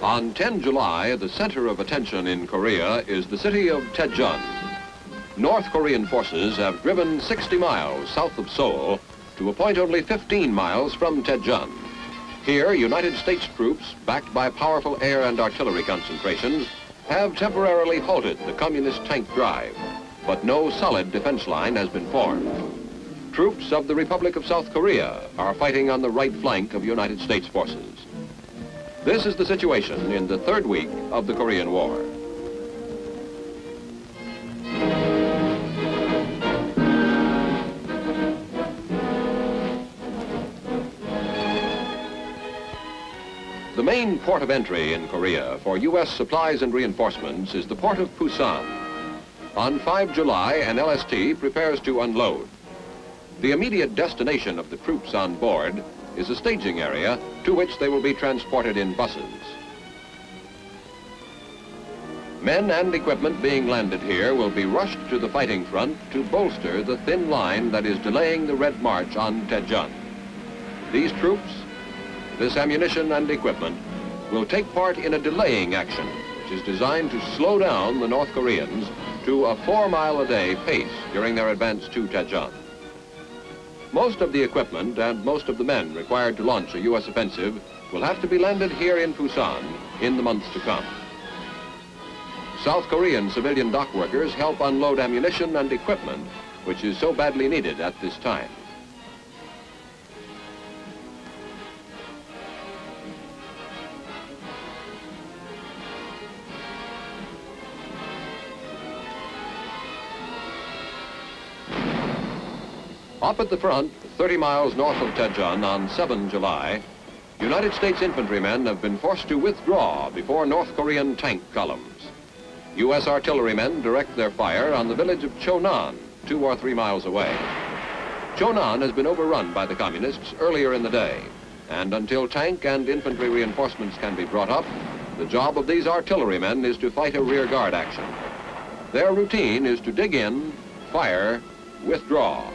On 10 July, the center of attention in Korea is the city of Daejeon. North Korean forces have driven 60 miles south of Seoul to a point only 15 miles from Daejeon. Here, United States troops, backed by powerful air and artillery concentrations, have temporarily halted the communist tank drive, but no solid defense line has been formed. Troops of the Republic of South Korea are fighting on the right flank of United States forces. This is the situation in the third week of the Korean War. The main port of entry in Korea for U.S. supplies and reinforcements is the port of Busan. On 5 July, an LST prepares to unload. The immediate destination of the troops on board is a staging area to which they will be transported in buses. Men and equipment being landed here will be rushed to the fighting front to bolster the thin line that is delaying the Red March on Daejeon. These troops, this ammunition and equipment, will take part in a delaying action, which is designed to slow down the North Koreans to a 4-mile-a-day pace during their advance to Daejeon. Most of the equipment and most of the men required to launch a U.S. offensive will have to be landed here in Busan in the months to come. South Korean civilian dock workers help unload ammunition and equipment, which is so badly needed at this time. Up at the front, 30 miles north of Daejeon on 7 July, United States infantrymen have been forced to withdraw before North Korean tank columns. U.S. artillerymen direct their fire on the village of Chonan, 2 or 3 miles away. Chonan has been overrun by the communists earlier in the day, and until tank and infantry reinforcements can be brought up, the job of these artillerymen is to fight a rearguard action. Their routine is to dig in, fire, withdraw.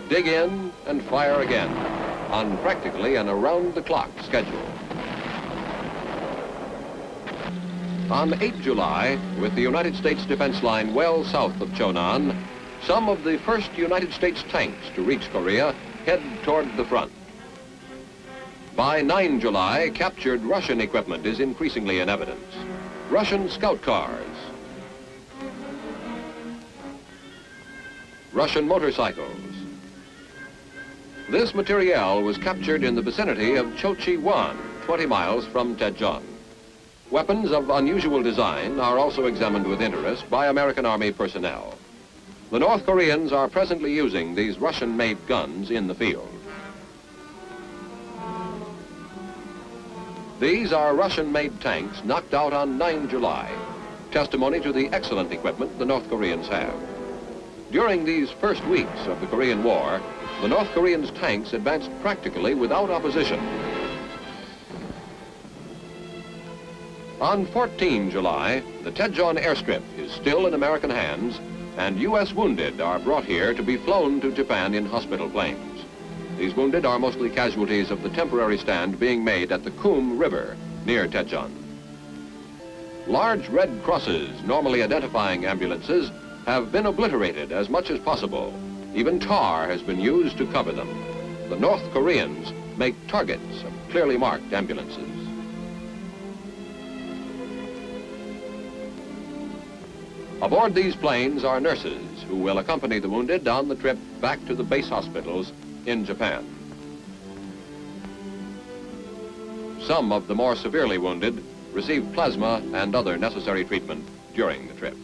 Dig in and fire again on practically an around-the-clock schedule. On 8 July, with the United States defense line well south of Chonan, some of the first United States tanks to reach Korea head toward the front. By 9 July, captured Russian equipment is increasingly in evidence. Russian scout cars, Russian motorcycles. This materiel was captured in the vicinity of Chochi-wan, 20 miles from Daejeon. Weapons of unusual design are also examined with interest by American Army personnel. The North Koreans are presently using these Russian-made guns in the field. These are Russian-made tanks knocked out on 9 July, testimony to the excellent equipment the North Koreans have. During these first weeks of the Korean War, the North Koreans' tanks advanced practically without opposition. On 14 July, the Daejeon airstrip is still in American hands, and U.S. wounded are brought here to be flown to Japan in hospital planes. These wounded are mostly casualties of the temporary stand being made at the Kum River near Daejeon. Large red crosses, normally identifying ambulances, have been obliterated as much as possible. Even tar has been used to cover them. The North Koreans make targets of clearly marked ambulances. Aboard these planes are nurses who will accompany the wounded on the trip back to the base hospitals in Japan. Some of the more severely wounded receive plasma and other necessary treatment during the trip.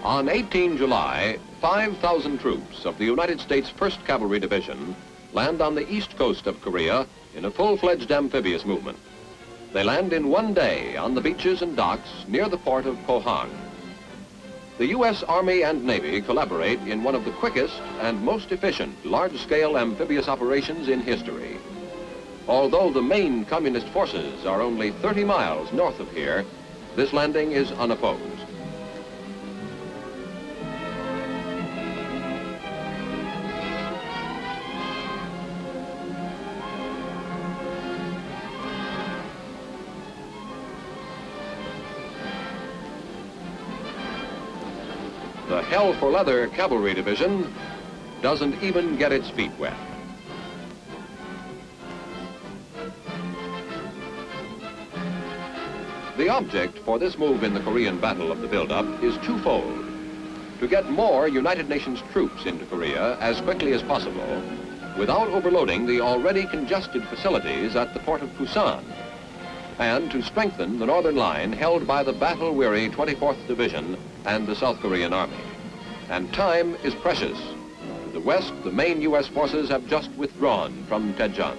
On 18 July, 5,000 troops of the United States 1st Cavalry Division land on the east coast of Korea in a full-fledged amphibious movement. They land in one day on the beaches and docks near the port of Pohang. The U.S. Army and Navy collaborate in one of the quickest and most efficient large-scale amphibious operations in history. Although the main communist forces are only 30 miles north of here, this landing is unopposed. the hell-for-leather cavalry division doesn't even get its feet wet. The object for this move in the Korean Battle of the buildup is twofold: to get more United Nations troops into Korea as quickly as possible without overloading the already congested facilities at the port of Busan, and to strengthen the northern line held by the battle-weary 24th Division and the South Korean Army. And time is precious. To the west, the main U.S. forces have just withdrawn from Daejeon.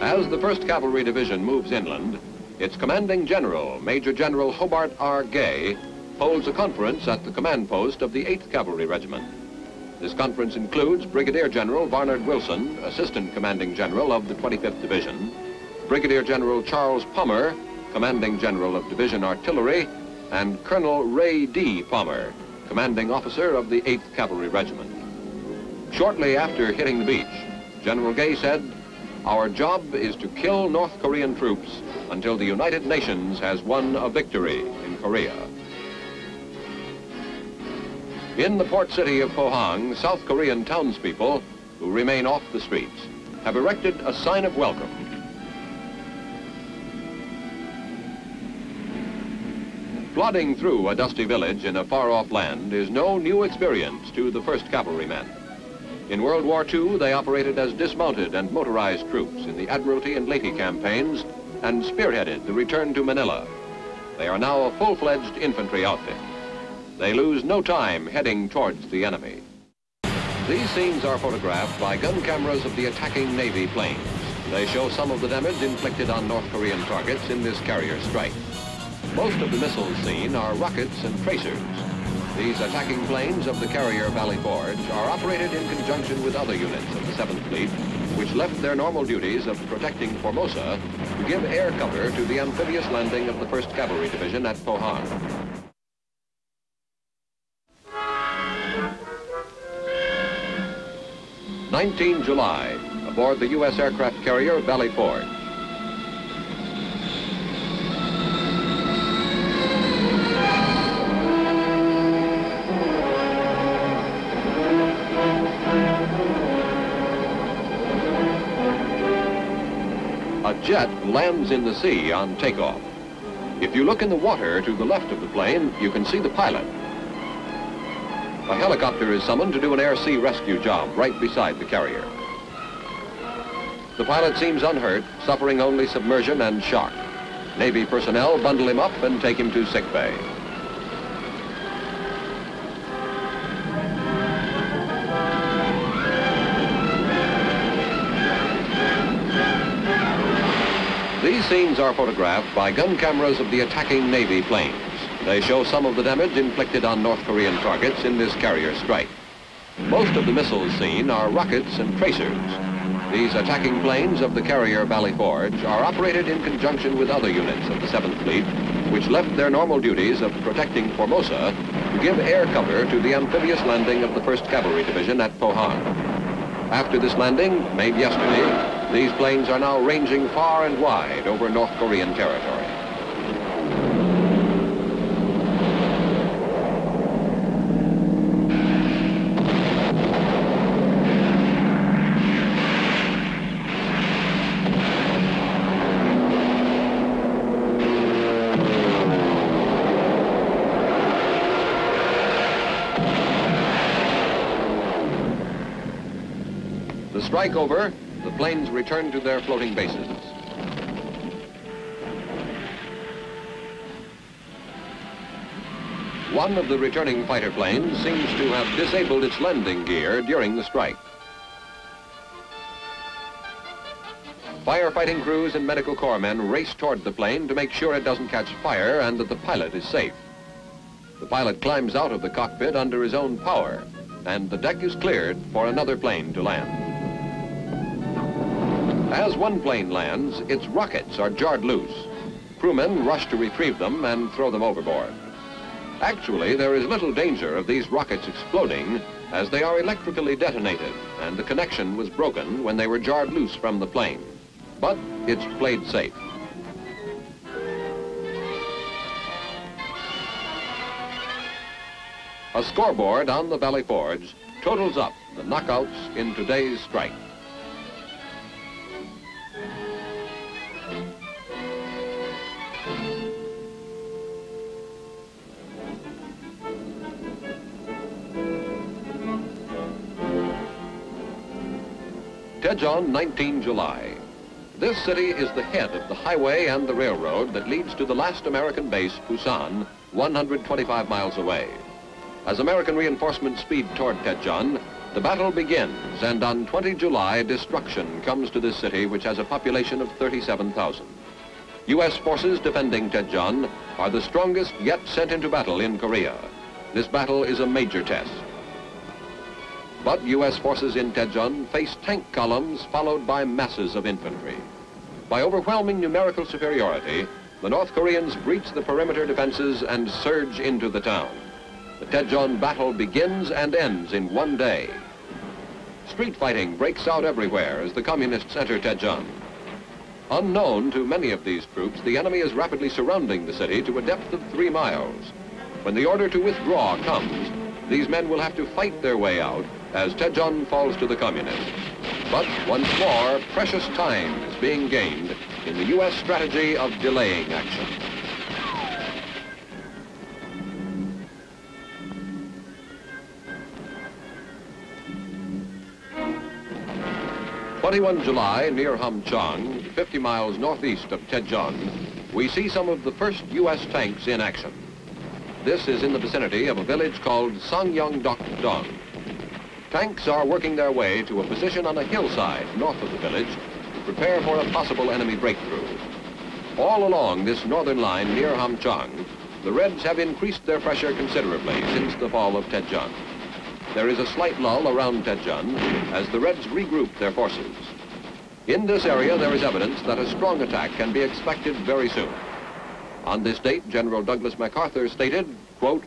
As the 1st Cavalry Division moves inland, its commanding general, Major General Hobart R. Gay, holds a conference at the command post of the 8th Cavalry Regiment. This conference includes Brigadier General Barnard Wilson, Assistant Commanding General of the 25th Division, Brigadier General Charles Palmer, Commanding General of Division Artillery, and Colonel Ray D. Palmer, Commanding Officer of the 8th Cavalry Regiment. Shortly after hitting the beach, General Gay said, "Our job is to kill North Korean troops until the United Nations has won a victory in Korea." In the port city of Pohang, South Korean townspeople, who remain off the streets, have erected a sign of welcome. Plodding through a dusty village in a far-off land is no new experience to the 1st Cavalrymen. In World War II, they operated as dismounted and motorized troops in the Admiralty and Leyte campaigns and spearheaded the return to Manila. They are now a full-fledged infantry outfit. They lose no time heading towards the enemy. These scenes are photographed by gun cameras of the attacking Navy planes. They show some of the damage inflicted on North Korean targets in this carrier strike. Most of the missiles seen are rockets and tracers. These attacking planes of the carrier Valley Forge are operated in conjunction with other units of the 7th Fleet, which left their normal duties of protecting Formosa to give air cover to the amphibious landing of the 1st Cavalry Division at Pohang. July 19, aboard the U.S. aircraft carrier Valley Forge. A jet lands in the sea on takeoff. If you look in the water to the left of the plane, you can see the pilot. A helicopter is summoned to do an air-sea rescue job right beside the carrier. The pilot seems unhurt, suffering only submersion and shock. Navy personnel bundle him up and take him to sickbay. These scenes are photographed by gun cameras of the attacking Navy planes. They show some of the damage inflicted on North Korean targets in this carrier strike. Most of the missiles seen are rockets and tracers. These attacking planes of the carrier Valley Forge are operated in conjunction with other units of the 7th Fleet, which left their normal duties of protecting Formosa to give air cover to the amphibious landing of the 1st Cavalry Division at Pohang. After this landing, made yesterday, these planes are now ranging far and wide over North Korean territory. The strike over, the planes return to their floating bases. One of the returning fighter planes seems to have disabled its landing gear during the strike. Firefighting crews and medical corps men race toward the plane to make sure it doesn't catch fire and that the pilot is safe. The pilot climbs out of the cockpit under his own power, and the deck is cleared for another plane to land. As one plane lands, its rockets are jarred loose. Crewmen rush to retrieve them and throw them overboard. Actually, there is little danger of these rockets exploding as they are electrically detonated, and the connection was broken when they were jarred loose from the plane. But it's played safe. A scoreboard on the Valley Forge totals up the knockouts in today's strike. Tejon, 19 July. This city is the head of the highway and the railroad that leads to the last American base, Busan, 125 miles away. As American reinforcements speed toward Tejon, the battle begins, and on 20 July, destruction comes to this city, which has a population of 37,000. U.S. forces defending Tejon are the strongest yet sent into battle in Korea. This battle is a major test. But U.S. forces in Tejon face tank columns followed by masses of infantry. By overwhelming numerical superiority, the North Koreans breach the perimeter defenses and surge into the town. The Tejon battle begins and ends in one day. Street fighting breaks out everywhere as the communists enter Tejon. Unknown to many of these troops, the enemy is rapidly surrounding the city to a depth of 3 miles. When the order to withdraw comes, these men will have to fight their way out as Tejon falls to the communists. But once more, precious time is being gained in the U.S. strategy of delaying action. (21 July, near Hamchang, 50 miles northeast of Tejon, we see some of the first U.S. tanks in action. This is in the vicinity of a village called Sangyongdok-dong. Tanks are working their way to a position on a hillside north of the village to prepare for a possible enemy breakthrough. All along this northern line near Hamchang, the Reds have increased their pressure considerably since the fall of Tejon. There is a slight lull around Tejon as the Reds regroup their forces. In this area, there is evidence that a strong attack can be expected very soon. On this date, General Douglas MacArthur stated, quote,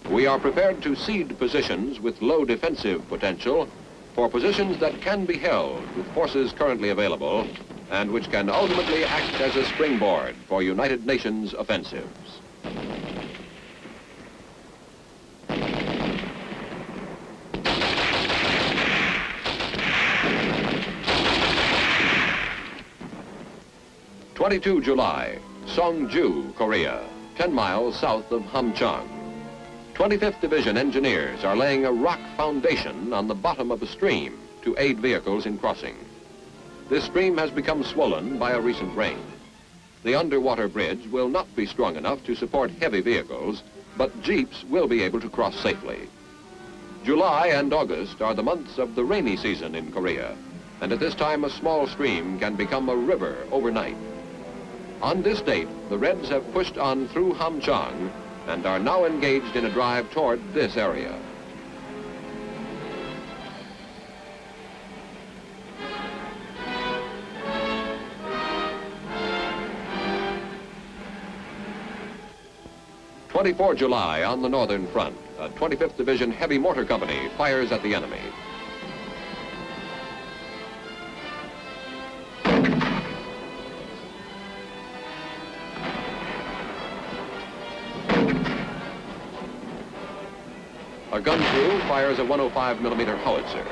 "We are prepared to cede positions with low defensive potential for positions that can be held with forces currently available and which can ultimately act as a springboard for United Nations offensives." (22 July, Songju, Korea, 10 miles south of Hamchang. 25th Division engineers are laying a rock foundation on the bottom of a stream to aid vehicles in crossing. This stream has become swollen by a recent rain. The underwater bridge will not be strong enough to support heavy vehicles, but jeeps will be able to cross safely. July and August are the months of the rainy season in Korea, and at this time a small stream can become a river overnight. On this date, the Reds have pushed on through Hamchang and are now engaged in a drive toward this area. (24 July, on the northern front, a 25th Division Heavy Mortar Company fires at the enemy. A gun crew fires a 105mm howitzer.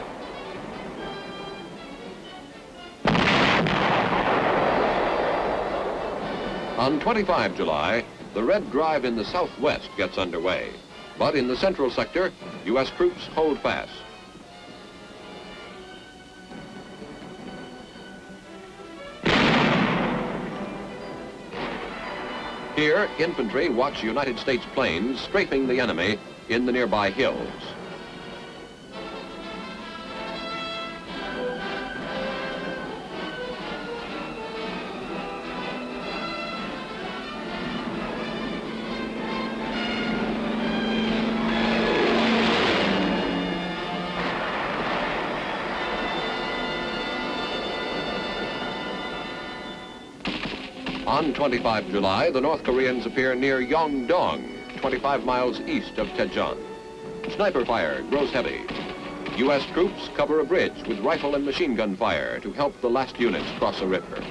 On 25 July, the Red Drive in the southwest gets underway. But in the central sector, U.S. troops hold fast. Here, infantry watch United States planes strafing the enemy in the nearby hills. On 25 July, the North Koreans appear near Yongdong, 25 miles east of Daejeon. Sniper fire grows heavy. U.S. troops cover a bridge with rifle and machine gun fire to help the last units cross a river.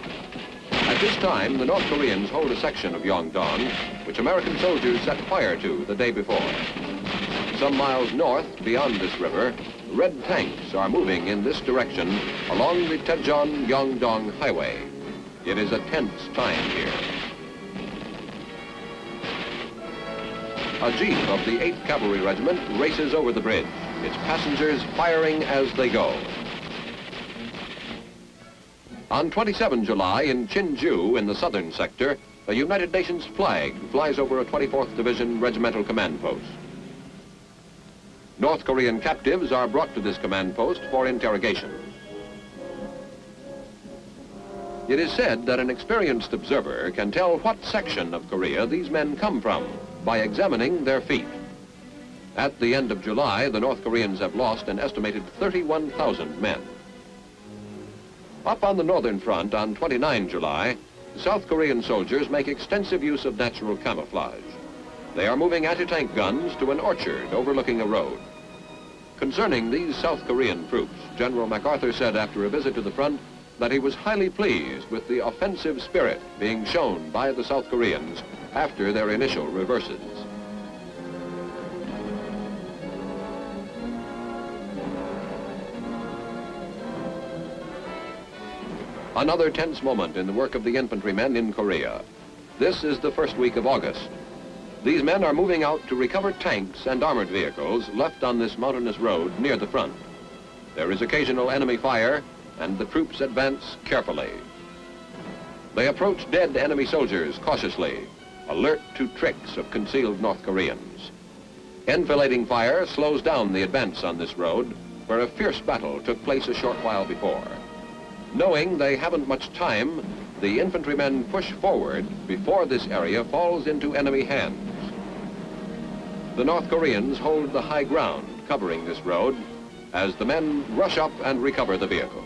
At this time, the North Koreans hold a section of Yeongdong, which American soldiers set fire to the day before. Some miles north, beyond this river, red tanks are moving in this direction along the Daejeon-Yeongdong highway. It is a tense time here. A jeep of the 8th Cavalry Regiment races over the bridge, its passengers firing as they go. On 27 July in Chinju in the southern sector, a United Nations flag flies over a 24th Division regimental command post. North Korean captives are brought to this command post for interrogation. It is said that an experienced observer can tell what section of Korea these men come from by examining their feet. At the end of July, the North Koreans have lost an estimated 31,000 men. Up on the northern front on 29 July, South Korean soldiers make extensive use of natural camouflage. They are moving anti-tank guns to an orchard overlooking a road. Concerning these South Korean troops, General MacArthur said after a visit to the front that he was highly pleased with the offensive spirit being shown by the South Koreans after their initial reverses. Another tense moment in the work of the infantrymen in Korea. This is the first week of August. These men are moving out to recover tanks and armored vehicles left on this mountainous road near the front. There is occasional enemy fire, and the troops advance carefully. They approach dead enemy soldiers cautiously, alert to tricks of concealed North Koreans. Enfilading fire slows down the advance on this road, where a fierce battle took place a short while before. Knowing they haven't much time, the infantrymen push forward before this area falls into enemy hands. The North Koreans hold the high ground covering this road as the men rush up and recover the vehicles.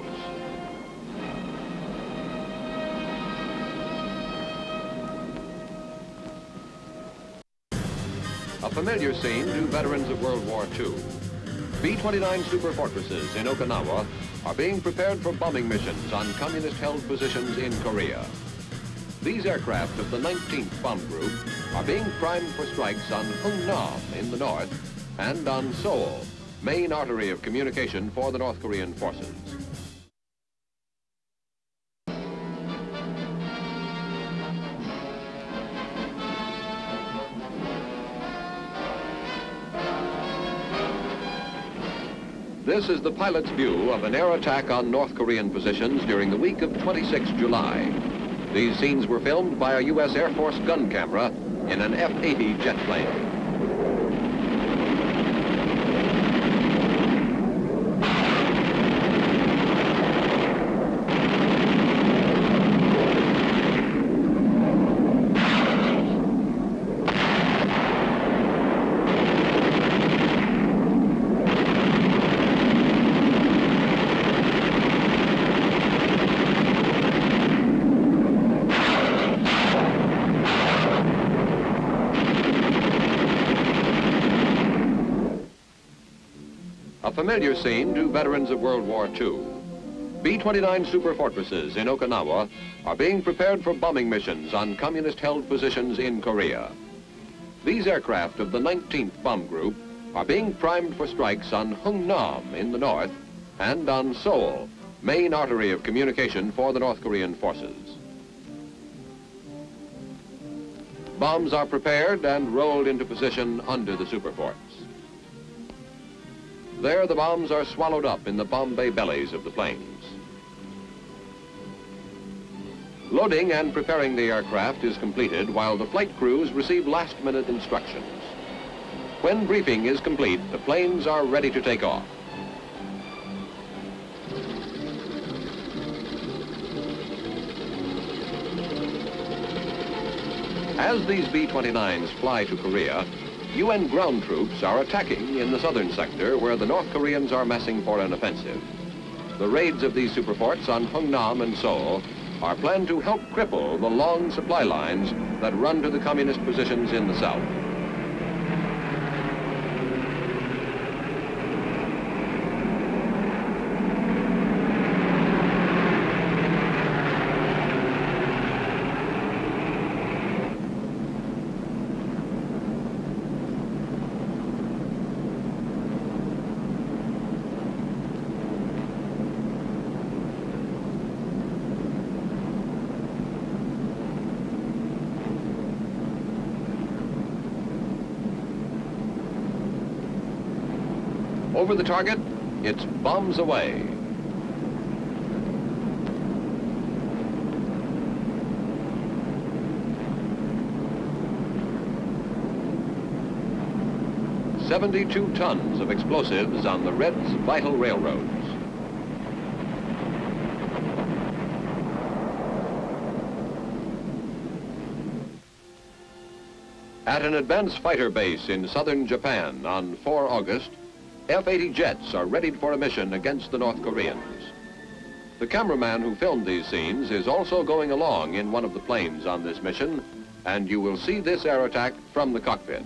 A familiar scene to veterans of World War II. B-29 super fortresses in Okinawa are being prepared for bombing missions on communist-held positions in Korea. These aircraft of the 19th Bomb Group are being primed for strikes on Hungnam in the north and on Seoul, main artery of communication for the North Korean forces. This is the pilot's view of an air attack on North Korean positions during the week of 26 July. These scenes were filmed by a U.S. Air Force gun camera in an F-80 jet plane. A familiar scene to veterans of World War II. B-29 super fortresses in Okinawa are being prepared for bombing missions on communist-held positions in Korea. These aircraft of the 19th Bomb Group are being primed for strikes on Hungnam in the north and on Seoul, main artery of communication for the North Korean forces. Bombs are prepared and rolled into position under the super forts. There, the bombs are swallowed up in the bomb bay bellies of the planes. Loading and preparing the aircraft is completed while the flight crews receive last-minute instructions. When briefing is complete, the planes are ready to take off. As these B-29s fly to Korea, UN ground troops are attacking in the southern sector where the North Koreans are massing for an offensive. The raids of these superforts on Hungnam and Seoul are planned to help cripple the long supply lines that run to the communist positions in the south. Over the target, it's bombs away. "72 tons of explosives on the Red's vital railroads." At an advanced fighter base in southern Japan on 4 August, F-80 jets are readied for a mission against the North Koreans. The cameraman who filmed these scenes is also going along in one of the planes on this mission, and you will see this air attack from the cockpit.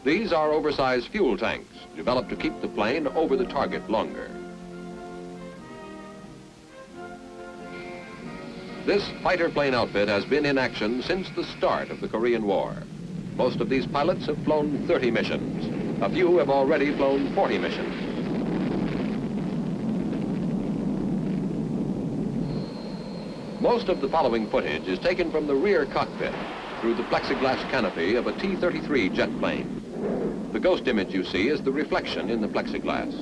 These are oversized fuel tanks developed to keep the plane over the target longer. This fighter plane outfit has been in action since the start of the Korean War. Most of these pilots have flown 30 missions. A few have already flown 40 missions. Most of the following footage is taken from the rear cockpit through the plexiglass canopy of a T-33 jet plane. The ghost image you see is the reflection in the plexiglass.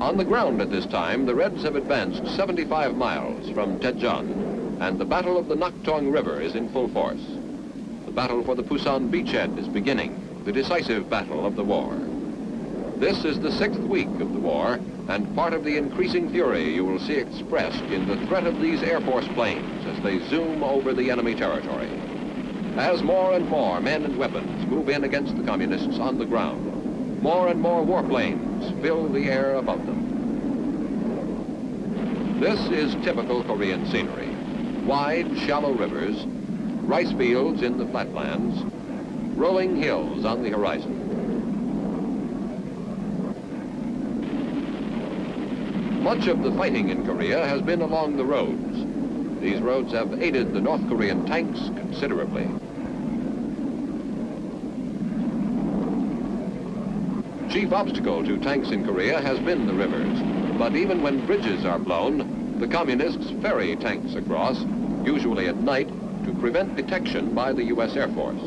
On the ground at this time, the Reds have advanced 75 miles from Daejeon, and the Battle of the Naktung River is in full force. The battle for the Pusan beachhead is beginning, the decisive battle of the war. This is the 6th week of the war, and part of the increasing fury you will see expressed in the threat of these Air Force planes as they zoom over the enemy territory. As more and more men and weapons move in against the communists on the ground, more and more warplanes fill the air above them. This is typical Korean scenery. Wide, shallow rivers, rice fields in the flatlands, rolling hills on the horizon. Much of the fighting in Korea has been along the roads. These roads have aided the North Korean tanks considerably. Chief obstacle to tanks in Korea has been the rivers, but even when bridges are blown, the communists ferry tanks across, usually at night, to prevent detection by the U.S. Air Force.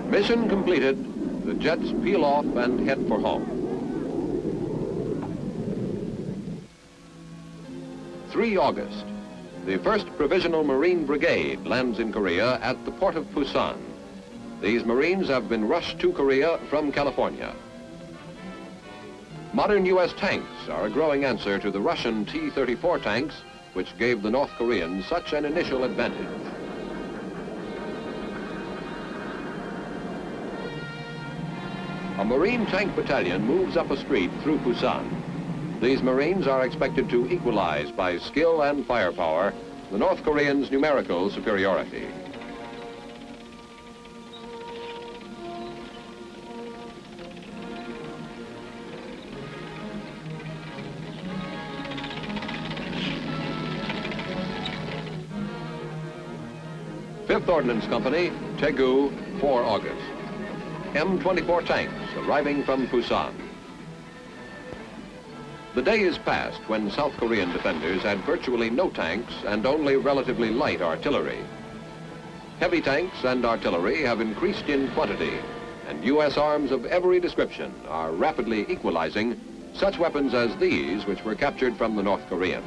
Mission completed, the jets peel off and head for home. 3 August, the 1st Provisional Marine Brigade lands in Korea at the port of Pusan. These Marines have been rushed to Korea from California. Modern U.S. tanks are a growing answer to the Russian T-34 tanks, which gave the North Koreans such an initial advantage. A Marine tank battalion moves up a street through Pusan. These Marines are expected to equalize by skill and firepower the North Koreans' numerical superiority. Fifth Ordnance Company, Daegu, 4 August. M-24 tanks arriving from Pusan. The day is past when South Korean defenders had virtually no tanks and only relatively light artillery. Heavy tanks and artillery have increased in quantity, and U.S. arms of every description are rapidly equalizing such weapons as these which were captured from the North Koreans.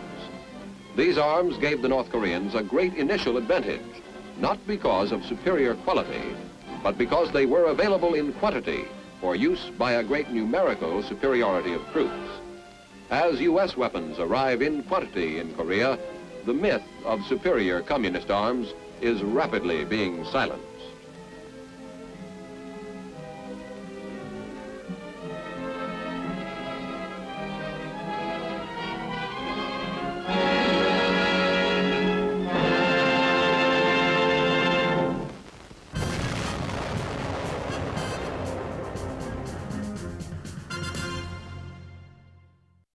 These arms gave the North Koreans a great initial advantage, not because of superior quality, but because they were available in quantity for use by a great numerical superiority of troops. As U.S. weapons arrive in quantity in Korea, the myth of superior communist arms is rapidly being silenced.